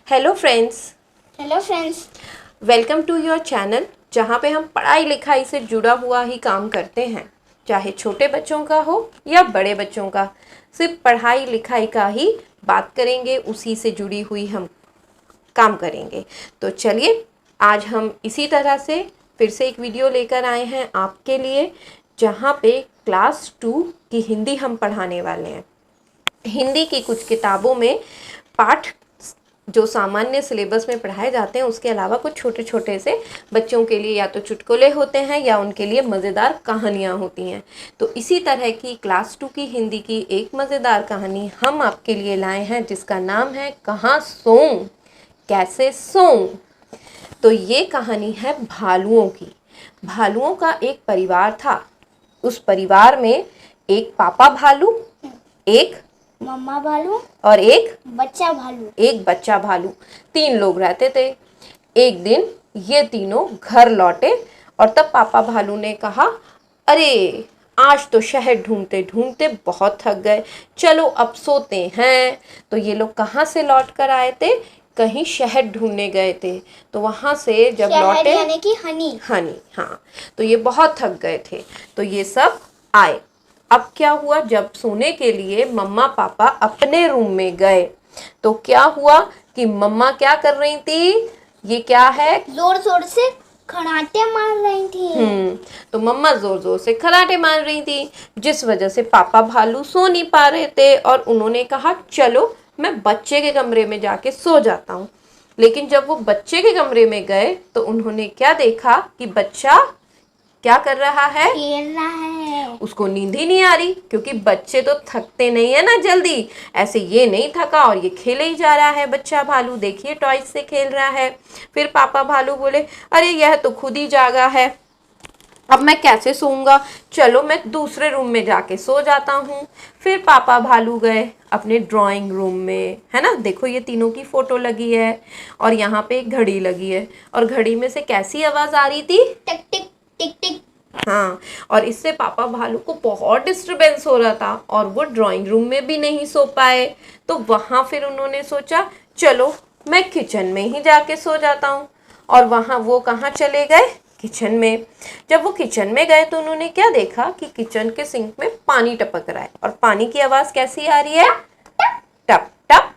Hello friends. Hello friends. Welcome to your channel, जहाँ पे हम पढ़ाई लिखाई से जुड़ा हुआ ही काम करते हैं, चाहे छोटे बच्चों का हो या बड़े बच्चों का। सिर्फ पढ़ाई लिखाई का ही बात करेंगे, उसी से जुड़ी हुई हम काम करेंगे। तो चलिए, आज हम इसी तरह से फिर से एक वीडियो लेकर आए हैं आपके लिए, जहाँ पे क्लास 2 की हिंदी हम पढ़ाने वाले हैं। हिंदी की कुछ किताबों में पाठ जो सामान्य सिलेबस में पढ़ाए जाते हैं, उसके अलावा कुछ छोटे छोटे से बच्चों के लिए या तो चुटकुले होते हैं या उनके लिए मज़ेदार कहानियाँ होती हैं। तो इसी तरह की क्लास 2 की हिंदी की एक मज़ेदार कहानी हम आपके लिए लाए हैं, जिसका नाम है कहाँ सोऊं कैसे सोऊं। तो ये कहानी है भालुओं की। भालुओं का एक परिवार था। उस परिवार में एक पापा भालू, एक मम्मा भालू और एक बच्चा भालू, 3 लोग रहते थे। एक दिन ये तीनों घर लौटे और तब पापा भालू ने कहा, अरे आज तो शहर ढूंढते ढूंढते बहुत थक गए, चलो अब सोते हैं। तो ये लोग कहाँ से लौट कर आए थे? कहीं शहद ढूंढने गए थे। तो वहां से जब लौटे, यानी कि हनी, हाँ, तो ये बहुत थक गए थे, तो ये सब आए। अब क्या हुआ, जब सोने के लिए मम्मा पापा अपने रूम में गए तो क्या हुआ कि मम्मा क्या कर रही थी? ये क्या है? जोर जोर से खराटे मार रही थी। तो मम्मा जोर जोर से खराटे मार रही थी, जिस वजह से पापा भालू सो नहीं पा रहे थे और उन्होंने कहा, चलो मैं बच्चे के कमरे में जाके सो जाता हूँ। लेकिन जब वो बच्चे के कमरे में गए तो उन्होंने क्या देखा कि बच्चा क्या कर रहा है? खेल रहा है। उसको नींद ही नहीं आ रही, क्योंकि बच्चे तो थकते नहीं है ना जल्दी। ऐसे ये नहीं थका और ये खेले ही जा रहा है। बच्चा भालू देखिए टॉयज से खेल रहा है। फिर पापा भालू बोले, अरे यह तो खुद ही जागा है, अब मैं कैसे सोऊंगा, चलो मैं दूसरे रूम में जाके सो जाता हूँ। फिर पापा भालू गए अपने ड्राइंग रूम में, है ना। देखो ये तीनों की फोटो लगी है और यहाँ पे एक घड़ी लगी है और घड़ी में से कैसी आवाज आ रही थी? टिक टिक टिक टिक। हाँ, और इससे पापा भालू को बहुत डिस्टरबेंस हो रहा था और वो ड्राइंग रूम में भी नहीं सो पाए। तो वहाँ फिर उन्होंने सोचा, चलो मैं किचन में ही जाके सो जाता हूँ। और वहाँ वो कहाँ चले गए? किचन में। जब वो किचन में गए तो उन्होंने क्या देखा कि किचन के सिंक में पानी टपक रहा है और पानी की आवाज़ कैसी आ रही है? टप टप।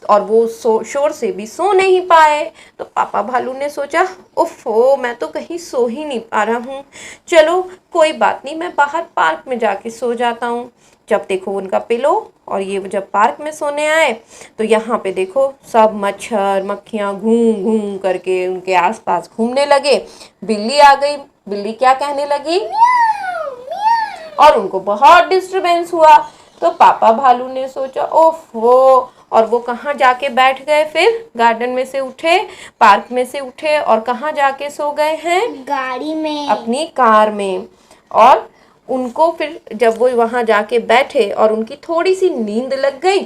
और वो शोर से भी सो नहीं पाए। तो पापा भालू ने सोचा, ओफो मैं तो कहीं सो ही नहीं पा रहा हूँ, चलो कोई बात नहीं, मैं बाहर पार्क में जाके सो जाता हूँ। जब देखो उनका पिलो और ये जब पार्क में सोने आए तो यहाँ पे देखो सब मच्छर मक्खियाँ घूम घूम करके उनके आसपास घूमने लगे। बिल्ली आ गई। बिल्ली क्या कहने लगी? और उनको बहुत डिस्टरबेंस हुआ। तो पापा भालू ने सोचा, ओफो, और वो कहाँ जाके बैठ गए? फिर गार्डन में से उठे, पार्क में से उठे और कहाँ जाके सो गए हैं? गाड़ी में, अपनी कार में। और उनको फिर जब वो वहाँ जाके बैठे और उनकी थोड़ी सी नींद लग गई,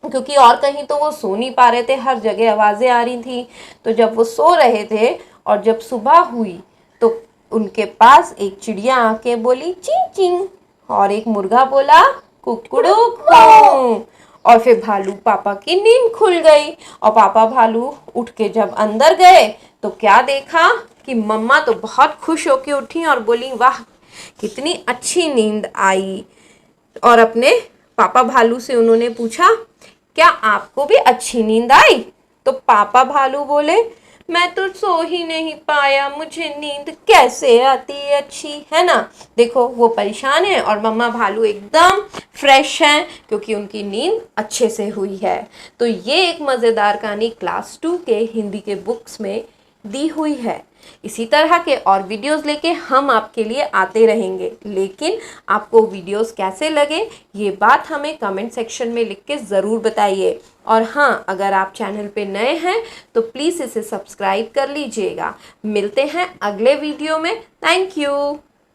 क्योंकि और कहीं तो वो सो नहीं पा रहे थे, हर जगह आवाज़ें आ रही थी। तो जब वो सो रहे थे और जब सुबह हुई तो उनके पास एक चिड़िया आके बोली चिंग चिंग और एक मुर्गा बोला कुकड़ू कू। और फिर भालू पापा की नींद खुल गई और पापा भालू उठ के जब अंदर गए तो क्या देखा कि मम्मा तो बहुत खुश होके उठी और बोली, वाह कितनी अच्छी नींद आई। और अपने पापा भालू से उन्होंने पूछा, क्या आपको भी अच्छी नींद आई? तो पापा भालू बोले, मैं तो सो ही नहीं पाया, मुझे नींद कैसे आती है अच्छी, है ना। देखो वो परेशान है और मम्मा भालू एकदम फ्रेश हैं, क्योंकि उनकी नींद अच्छे से हुई है। तो ये एक मज़ेदार कहानी क्लास 2 के हिंदी के बुक्स में दी हुई है। इसी तरह के और वीडियोस लेके हम आपके लिए आते रहेंगे। लेकिन आपको वीडियोस कैसे लगे ये बात हमें कमेंट सेक्शन में लिख के ज़रूर बताइए। और हाँ, अगर आप चैनल पे नए हैं तो प्लीज़ इसे सब्सक्राइब कर लीजिएगा। मिलते हैं अगले वीडियो में। Thank you.